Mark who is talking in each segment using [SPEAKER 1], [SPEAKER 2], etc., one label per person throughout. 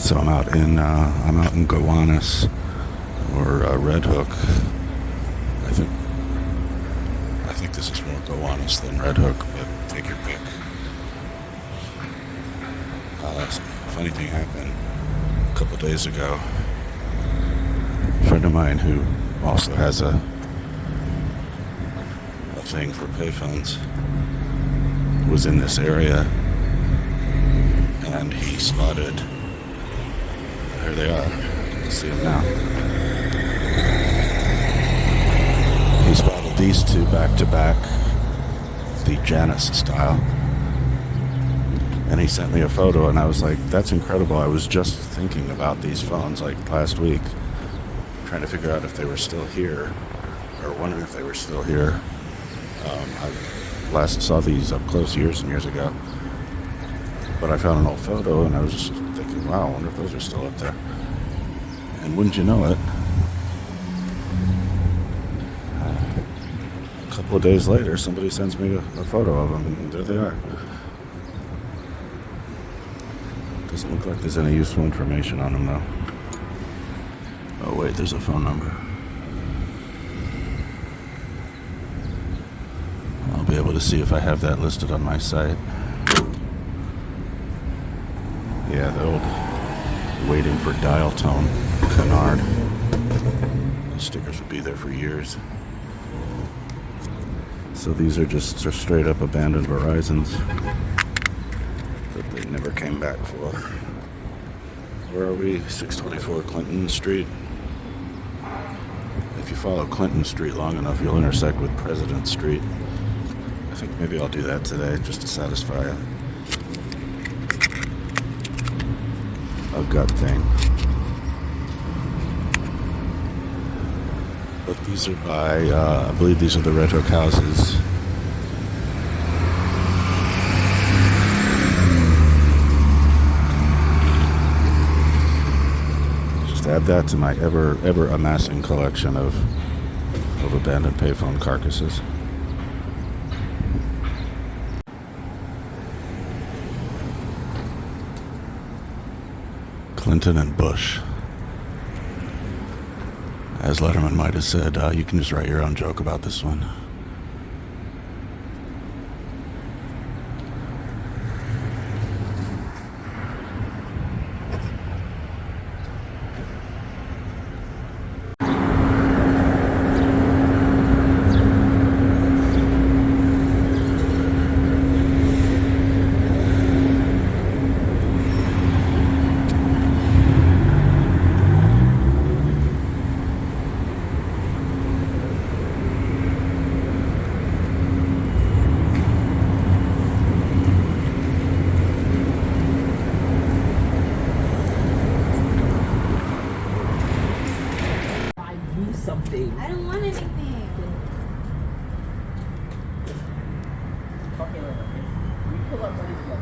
[SPEAKER 1] So I'm out in Gowanus or Red Hook. I think this is more Gowanus than Red Hook, but take your pick. Funny thing happened a couple days ago. A friend of mine who also has a thing for payphones was in this area, and he spotted. There they are. You can see them now. He spotted these two back to back, the Janus style. And he sent me a photo, and I was like, that's incredible. I was just thinking about these phones like last week, trying to figure out if they were still here, or wondering if they were still here. I last saw these up close years and years ago. But I found an old photo, and I was just thinking, wow, I wonder if those are still up there. And wouldn't you know it, a couple of days later, somebody sends me a photo of them, and there they are. Doesn't look like there's any useful information on them, though. Oh, wait, there's a phone number. I'll be able to see if I have that listed on my site. Yeah, the old waiting for dial tone canard. Those stickers would be there for years. So these are just straight up abandoned Verizons that they never came back for. Where are we? 624 Clinton Street. If you follow Clinton Street long enough, you'll intersect with President Street. I think maybe I'll do that today just to satisfy a gut thing. But these are by, I believe these are the Red Hook houses. Just add that to my ever amassing collection of abandoned payphone carcasses. Clinton and Bush. As Letterman might have said, you can just write your own joke about this one.
[SPEAKER 2] Something.
[SPEAKER 3] I don't want anything.
[SPEAKER 2] Okay, we pull up right here.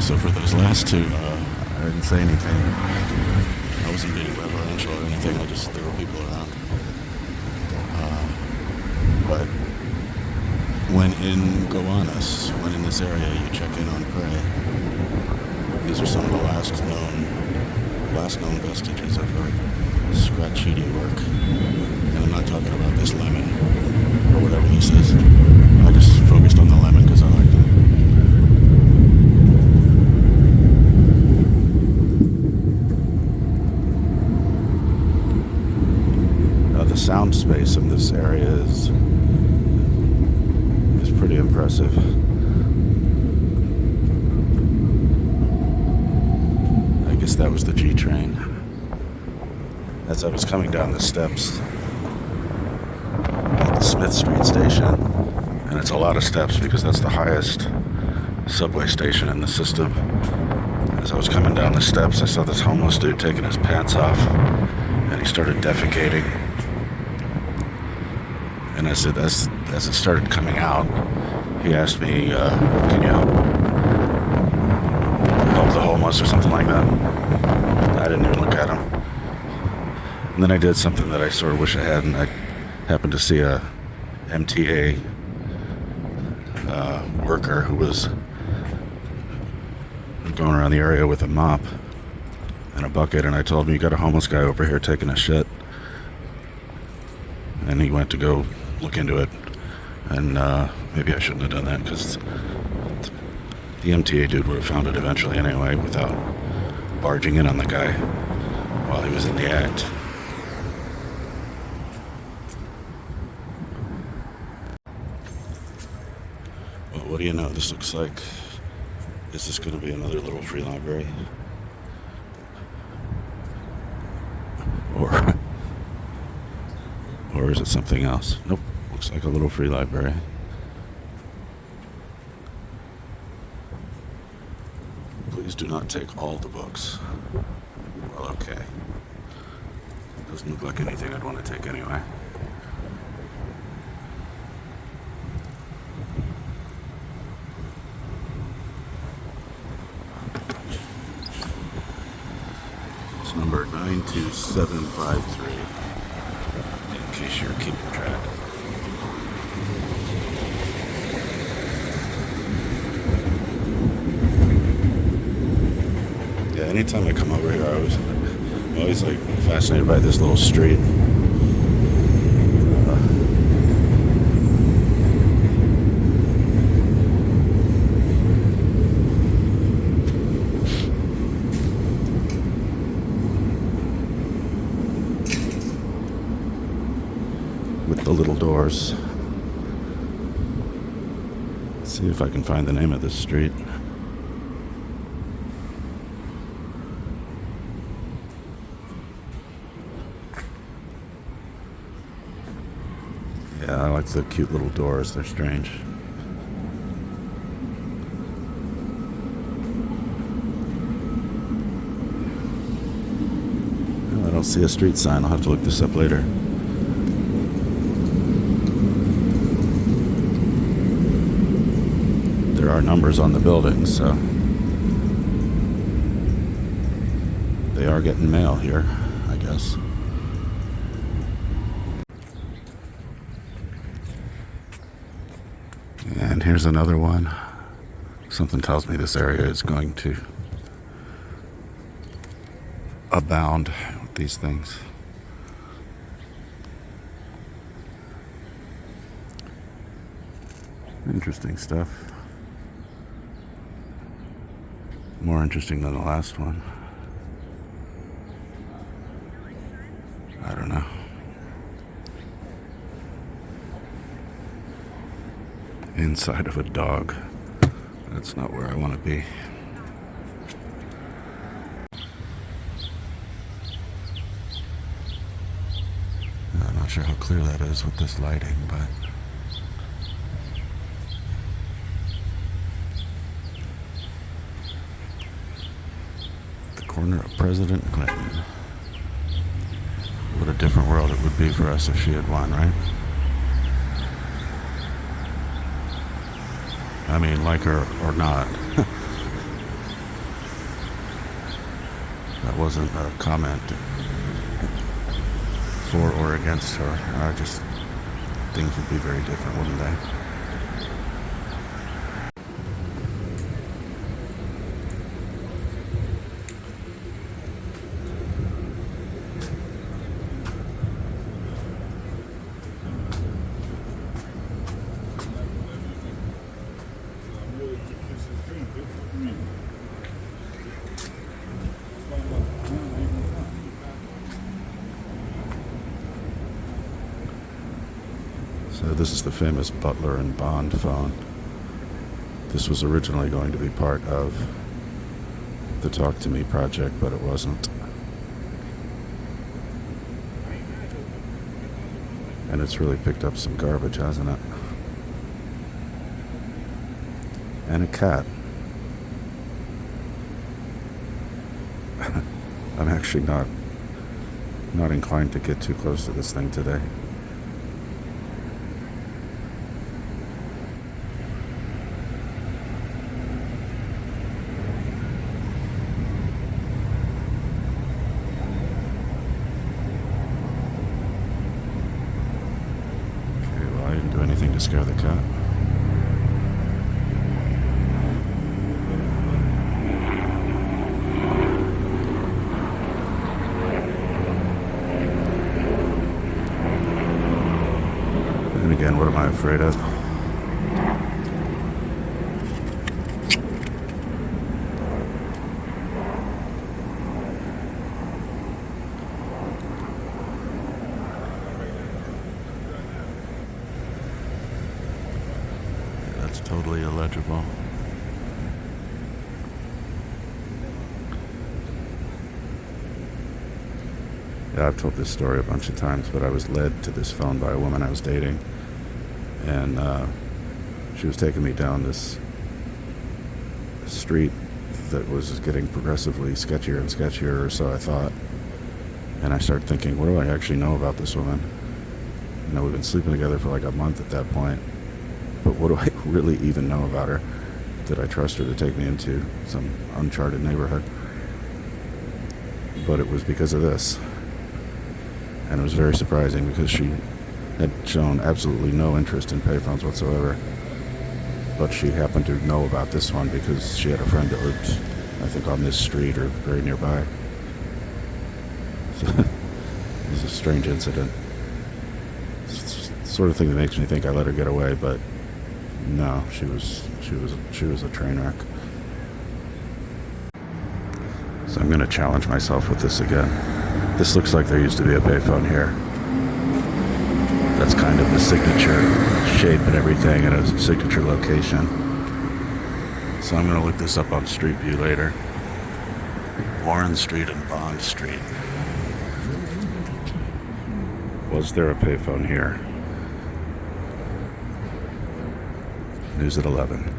[SPEAKER 1] So for those last two, I didn't say anything. I wasn't being reverential or anything. There were people around. But when in Gowanus, when in this area, you check in on prey. These are some of the last known vestiges of scratchity work. And I'm not talking about this lemon or whatever this is. I just focused on the lemon because I liked it. The sound space in this area is pretty impressive. I guess that was the G train. As I was coming down the steps at the Smith Street station, and it's a lot of steps because that's the highest subway station in the system. As I was coming down the steps, I saw this homeless dude taking his pants off, and he started defecating. And as it started coming out, he asked me, can you help the homeless or something like that. I didn't even look at him. And then I did something that I sort of wish I hadn't. I happened to see a MTA worker who was going around the area with a mop and a bucket, and I told him, you got a homeless guy over here taking a shit. And he went to go look into it, and maybe I shouldn't have done that, because the MTA dude would have found it eventually anyway without barging in on the guy while he was in the act. Well, what do you know? This looks like... Is this going to be another little free library? Or is it something else? Nope. Looks like a little free library. Please do not take all the books. Well, okay. Doesn't look like anything I'd want to take anyway. It's number 92753. In case you're keeping track. Yeah, anytime I come over here, I'm always like fascinated by this little street. With the little doors. Let's see if I can find the name of this street. Yeah, I like the cute little doors. They're strange. Well, I don't see a street sign. I'll have to look this up later. There are numbers on the buildings, so they are getting mail here, I guess. And here's another one. Something tells me this area is going to abound with these things. Interesting stuff. More interesting than the last one. I don't know. Inside of a dog. That's not where I want to be. I'm not sure how clear that is with this lighting, but the corner of President Clinton. What a different world it would be for us if she had won, right? I mean, like her or not. That wasn't a comment for or against her. Just things would be very different, wouldn't they? So this is the famous Butler and Bond phone. This was originally going to be part of the Talk to Me project, but it wasn't. And it's really picked up some garbage, hasn't it? And a cat. I'm actually not inclined to get too close to this thing today. to scare the cat. And again, what am I afraid of? That's totally illegible. Yeah, I've told this story a bunch of times, but I was led to this phone by a woman I was dating. And she was taking me down this street that was getting progressively sketchier and sketchier, or so I thought. And I started thinking, what do I actually know about this woman? You know, we've been sleeping together for like a month at that point. But what do I really even know about her? Did I trust her to take me into some uncharted neighborhood? But it was because of this. And it was very surprising because she had shown absolutely no interest in payphones whatsoever. But she happened to know about this one because she had a friend that lived, I think, on this street or very nearby. So it was a strange incident. It's the sort of thing that makes me think I let her get away, but no, she was a train wreck. So I'm going to challenge myself with this again. This looks like there used to be a payphone here. That's kind of the signature shape and everything, and a signature location. So I'm going to look this up on Street View later. Warren Street and Bond Street. Was there a payphone here? News at 11.